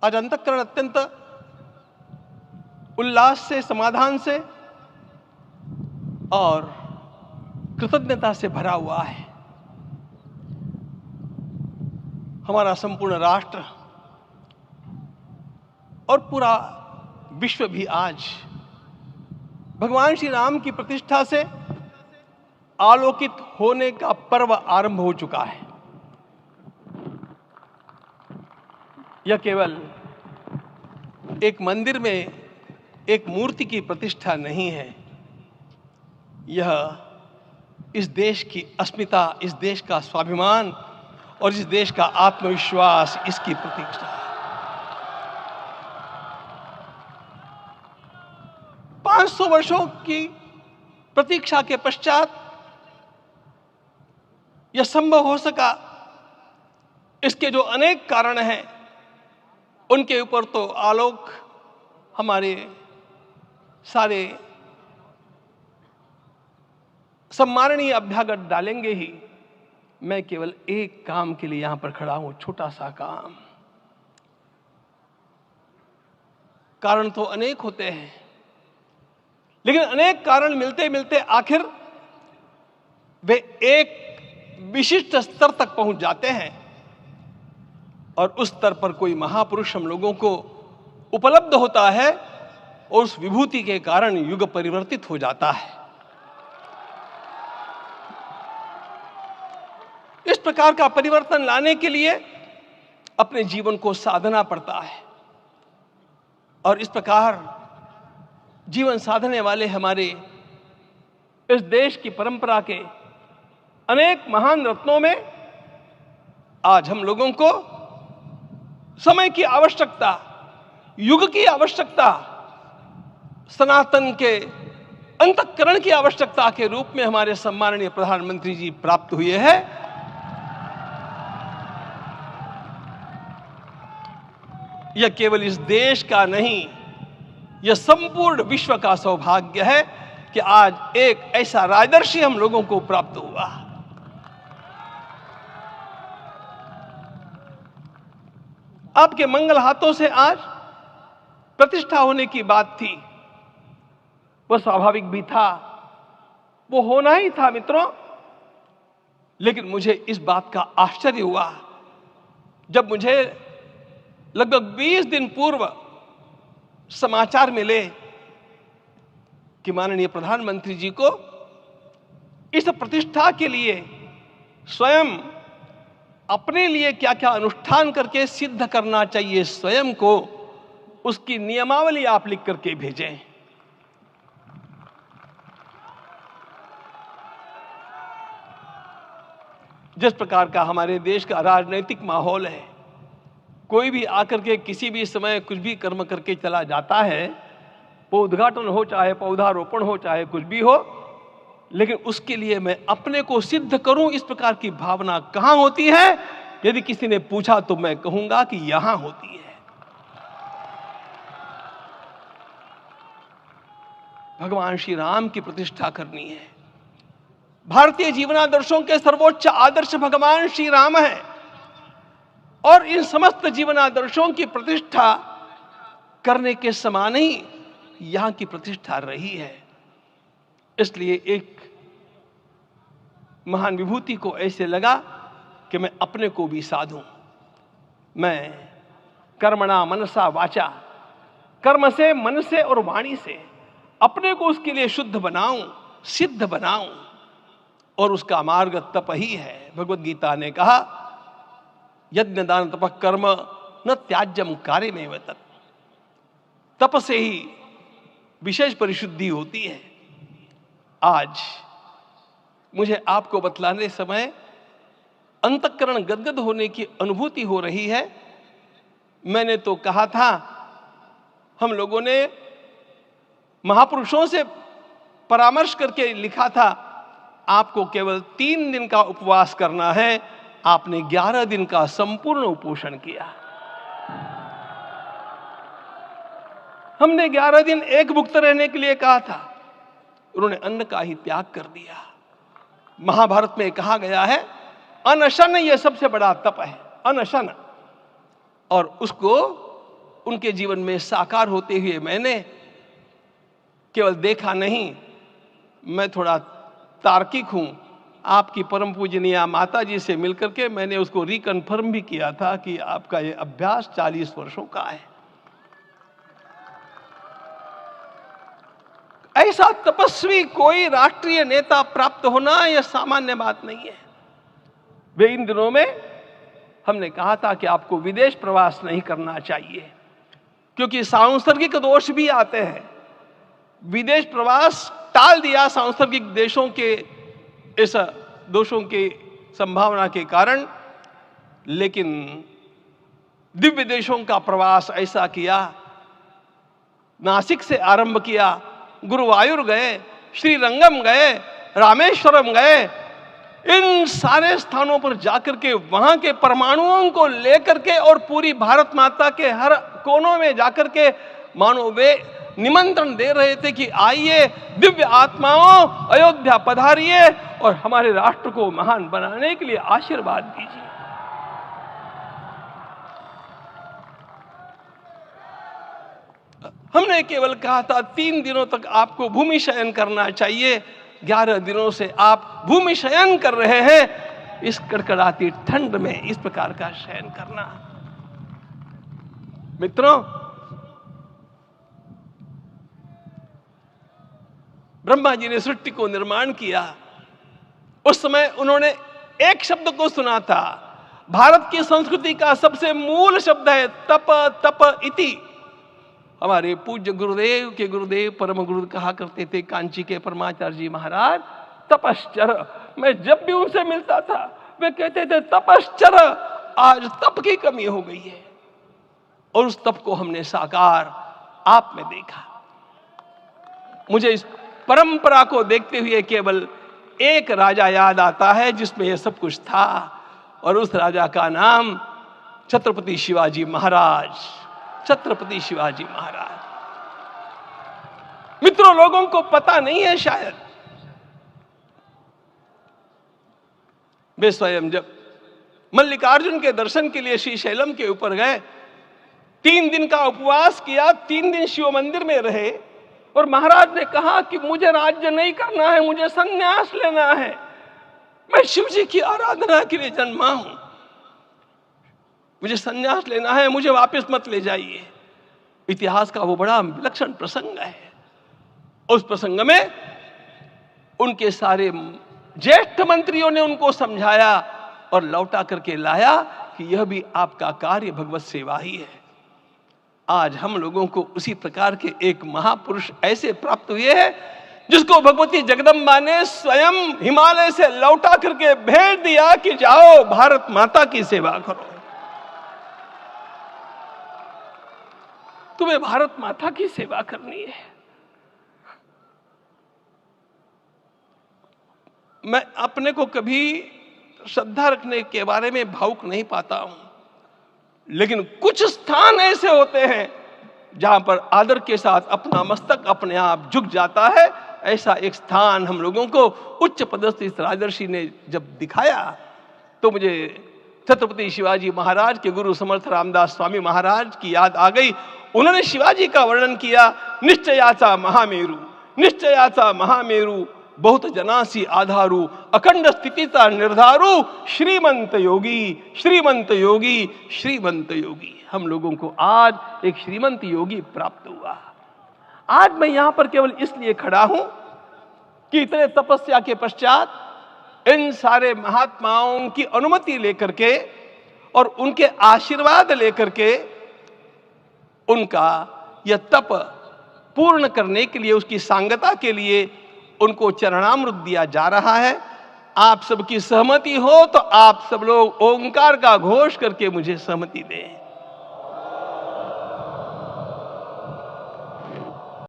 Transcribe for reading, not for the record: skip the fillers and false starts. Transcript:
आज अंतःकरण अत्यंत उल्लास से, समाधान से और कृतज्ञता से भरा हुआ है। हमारा संपूर्ण राष्ट्र और पूरा विश्व भी आज भगवान श्री राम की प्रतिष्ठा से आलोकित होने का पर्व आरंभ हो चुका है। यह केवल एक मंदिर में एक मूर्ति की प्रतिष्ठा नहीं है, यह इस देश की अस्मिता, इस देश का स्वाभिमान और इस देश का आत्मविश्वास, इसकी प्रतीक्षा है। 500 वर्षों की प्रतीक्षा के पश्चात यह संभव हो सका। इसके जो अनेक कारण हैं, उनके ऊपर तो आलोक हमारे सारे सम्माननीय अभ्यागत डालेंगे ही। मैं केवल एक काम के लिए यहां पर खड़ा हूं, छोटा सा काम। कारण तो अनेक होते हैं, लेकिन अनेक कारण मिलते मिलते आखिर वे एक विशिष्ट स्तर तक पहुंच जाते हैं और उस स्तर पर कोई महापुरुष हम लोगों को उपलब्ध होता है और उस विभूति के कारण युग परिवर्तित हो जाता है। इस प्रकार का परिवर्तन लाने के लिए अपने जीवन को साधना पड़ता है और इस प्रकार जीवन साधने वाले हमारे इस देश की परंपरा के अनेक महान रत्नों में आज हम लोगों को समय की आवश्यकता, युग की आवश्यकता, सनातन के अंतःकरण की आवश्यकता के रूप में हमारे सम्माननीय प्रधानमंत्री जी प्राप्त हुए हैं। यह केवल इस देश का नहीं, यह संपूर्ण विश्व का सौभाग्य है कि आज एक ऐसा राजदर्शी हम लोगों को प्राप्त हुआ। आपके मंगल हाथों से आज प्रतिष्ठा होने की बात थी, वह स्वाभाविक भी था, वो होना ही था मित्रों। लेकिन मुझे इस बात का आश्चर्य हुआ जब मुझे लगभग 20 दिन पूर्व समाचार मिले कि माननीय प्रधानमंत्री जी को इस प्रतिष्ठा के लिए स्वयं अपने लिए क्या क्या अनुष्ठान करके सिद्ध करना चाहिए स्वयं को, उसकी नियमावली आप लिख करके भेजें। जिस प्रकार का हमारे देश का राजनीतिक माहौल है, कोई भी आकर के किसी भी समय कुछ भी कर्म करके चला जाता है, वो उद्घाटन हो चाहे पौधारोपण हो चाहे कुछ भी हो, लेकिन उसके लिए मैं अपने को सिद्ध करूं, इस प्रकार की भावना कहां होती है? यदि किसी ने पूछा तो मैं कहूंगा कि यहां होती है। भगवान श्री राम की प्रतिष्ठा करनी है। भारतीय जीवनादर्शों के सर्वोच्च आदर्श भगवान श्री राम है और इन समस्त जीवनादर्शों की प्रतिष्ठा करने के समान ही यहां की प्रतिष्ठा रही है। इसलिए एक महान विभूति को ऐसे लगा कि मैं अपने को भी साधूं। मैं कर्मणा मनसा वाचा, कर्म से, मन से और वाणी से अपने को उसके लिए शुद्ध बनाऊं, सिद्ध बनाऊं, और उसका मार्ग तप ही है। भगवद गीता ने कहा, यज्ञ दान तप कर्म न त्याज्यम कार्यमेव तत्। तप से ही विशेष परिशुद्धि होती है। आज मुझे आपको बतलाने समय अंतःकरण गदगद होने की अनुभूति हो रही है। मैंने तो कहा था, हम लोगों ने महापुरुषों से परामर्श करके लिखा था, आपको केवल 3 दिन का उपवास करना है। आपने 11 दिन का संपूर्ण उपोषण किया। हमने 11 दिन एक भुक्त रहने के लिए कहा था, उन्होंने अन्न का ही त्याग कर दिया। महाभारत में कहा गया है, अनशन यह सबसे बड़ा तप है, अनशन। और उसको उनके जीवन में साकार होते हुए मैंने केवल देखा नहीं, मैं थोड़ा तार्किक हूं। आपकी परम पूजनीय माता जी से मिलकर के मैंने उसको रिकन्फर्म भी किया था कि आपका ये अभ्यास 40 वर्षों का है। ऐसा तपस्वी कोई राष्ट्रीय नेता प्राप्त होना यह सामान्य बात नहीं है। वे इन दिनों में हमने कहा था कि आपको विदेश प्रवास नहीं करना चाहिए क्योंकि सांसर्गिक दोष भी आते हैं। विदेश प्रवास टाल दिया सांसर्गिक देशों के इस दोषों की संभावना के कारण, लेकिन दिव्य देशों का प्रवास ऐसा किया। नासिक से आरंभ किया, गुरुवायूर गए, श्रीरंगम गए, रामेश्वरम गए। इन सारे स्थानों पर जाकर के वहां के परमाणुओं को लेकर के और पूरी भारत माता के हर कोनों में जाकर के मानो वे निमंत्रण दे रहे थे कि आइए दिव्य आत्माओं, अयोध्या पधारिए और हमारे राष्ट्र को महान बनाने के लिए आशीर्वाद दीजिए। हमने केवल कहा था 3 दिनों तक आपको भूमि शयन करना चाहिए। 11 दिनों से आप भूमि शयन कर रहे हैं। इस कड़कड़ाती ठंड में इस प्रकार का शयन करना, मित्रों, ब्रह्मा जी ने सृष्टि को निर्माण किया। उस समय उन्होंने एक शब्द को सुना था। भारत की संस्कृति का सबसे मूल शब्द है तप तप इति। हमारे पूज्य गुरुदेव के गुरुदेव परम गुरु कहा करते थे, कांची के परमाचार्य जी महाराज, तपश्चर। मैं जब भी उनसे मिलता था वे कहते थे तपश्चर। आज तप की कमी हो गई है और उस तप को हमने साकार आप में देखा। मुझे इस परंपरा को देखते हुए केवल एक राजा याद आता है जिसमें यह सब कुछ था, और उस राजा का नाम छत्रपति शिवाजी महाराज। छत्रपति शिवाजी महाराज। मित्रों, लोगों को पता नहीं है शायद, वे स्वयं जब मल्लिकार्जुन के दर्शन के लिए श्रीशैलम के ऊपर गए, 3 दिन का उपवास किया, 3 दिन शिव मंदिर में रहे और महाराज ने कहा कि मुझे राज्य नहीं करना है, मुझे संन्यास लेना है, मैं शिव जी की आराधना के लिए जन्मा हूं, मुझे संन्यास लेना है, मुझे वापस मत ले जाइए। इतिहास का वो बड़ा विलक्षण प्रसंग है। उस प्रसंग में उनके सारे ज्येष्ठ मंत्रियों ने उनको समझाया और लौटा करके लाया कि यह भी आपका कार्य भगवत सेवा ही है। आज हम लोगों को उसी प्रकार के एक महापुरुष ऐसे प्राप्त हुए हैं जिसको भगवती जगदम्बा ने स्वयं हिमालय से लौटा करके भेज दिया कि जाओ भारत माता की सेवा करो। तुम्हें भारत माता की सेवा करनी है। मैं अपने को कभी श्रद्धा रखने के बारे में भावुक नहीं पाता हूं, लेकिन कुछ स्थान ऐसे होते हैं जहां पर आदर के साथ अपना मस्तक अपने आप झुक जाता है। ऐसा एक स्थान हम लोगों को उच्च पदस्थ इस राजर्षि ने जब दिखाया तो मुझे छत्रपति शिवाजी महाराज के गुरु समर्थ रामदास स्वामी महाराज की याद आ गई। उन्होंने शिवाजी का वर्णन किया, निश्चयाचा महामेरु, निश्चयाचा महामेरु, बहुत जनासी आधारू, अखंड स्थितिता निर्धारू, श्रीमंत योगी, श्रीमंत योगी, श्रीमंत योगी। हम लोगों को आज एक श्रीमंत योगी प्राप्त हुआ। आज मैं यहां पर केवल इसलिए खड़ा हूं कि इतने तपस्या के पश्चात इन सारे महात्माओं की अनुमति लेकर के और उनके आशीर्वाद लेकर के उनका यह तप पूर्ण करने के लिए, उसकी सांगता के लिए उनको चरणामृत दिया जा रहा है। आप सबकी सहमति हो तो आप सब लोग ओंकार का घोष करके मुझे सहमति दें।